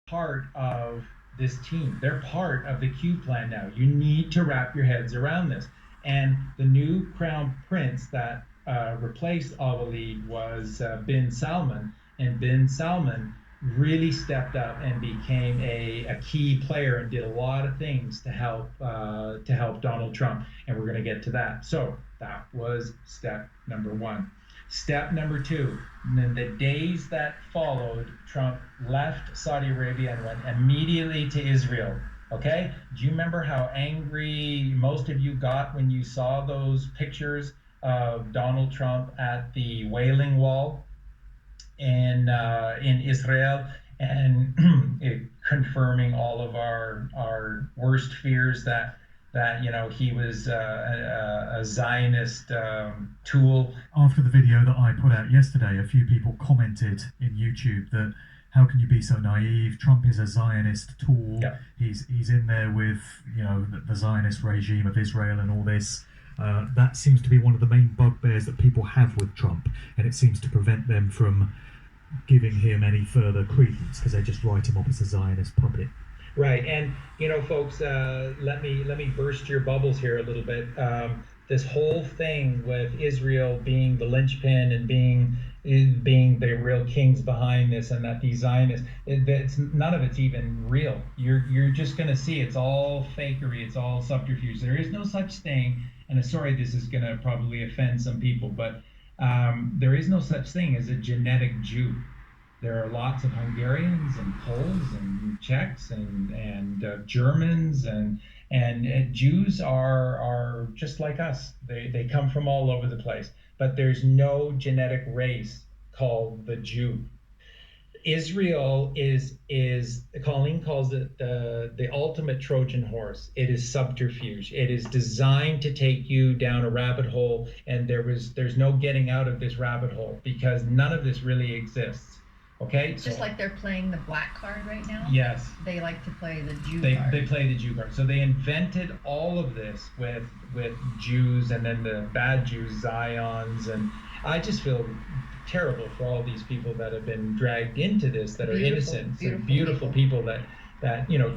part of this team. They're part of the Q plan now. You need to wrap your heads around this. And the new crown prince that replaced Al Walid was bin Salman, and bin Salman really stepped up and became a key player and did a lot of things to help Donald Trump. And we're going to get to that. So that was step number one. Step number two, in the days that followed, Trump left Saudi Arabia and went immediately to Israel. Okay? Do you remember how angry most of you got when you saw those pictures of Donald Trump at the Wailing Wall in Israel, and it confirming all of our worst fears that he was a Zionist tool. After the video that I put out yesterday, a few people commented in YouTube that how can you be so naive? Trump is a Zionist tool. Yeah. He's in there with the Zionist regime of Israel and all this. That seems to be one of the main bugbears that people have with Trump, and it seems to prevent them from giving him any further credence because they just write him up as a Zionist puppet. Right, and folks, let me burst your bubbles here a little bit. This whole thing with Israel being the linchpin and being the real kings behind this, and that these Zionists, none of it's even real. You're just going to see it's all fakery, it's all subterfuge. There is no such thing, and sorry, this is going to probably offend some people, but there is no such thing as a genetic Jew. There are lots of Hungarians and Poles and Czechs and Germans and Jews are just like us. They come from all over the place, but there's no genetic race called the Jew. Israel Colleen calls it the ultimate Trojan horse. It is subterfuge. It is designed to take you down a rabbit hole, and there's no getting out of this rabbit hole because none of this really exists. Okay, just like they're playing the black card right now. Yes, they like to play the Jew card. They play the Jew card. So they invented all of this with Jews, and then the bad Jews, Zions, and I just feel terrible for all these people that have been dragged into this that are innocent, beautiful people that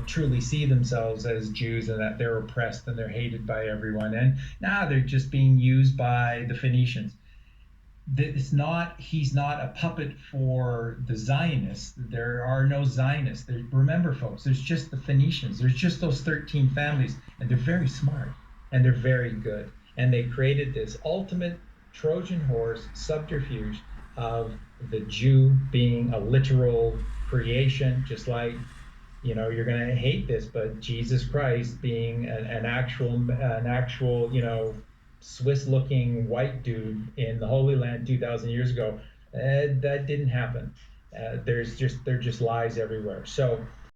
truly see themselves as Jews and that they're oppressed and they're hated by everyone, and now they're just being used by the Phoenicians. He's not a puppet for the Zionists. There are no Zionists. Remember, folks, there's just the Phoenicians. There's just those 13 families, and they're very smart, and they're very good. And they created this ultimate Trojan horse subterfuge of the Jew being a literal creation, just like, you're going to hate this, but Jesus Christ being an actual Swiss-looking white dude in the Holy Land 2,000 years ago. That didn't happen. They're just lies everywhere. So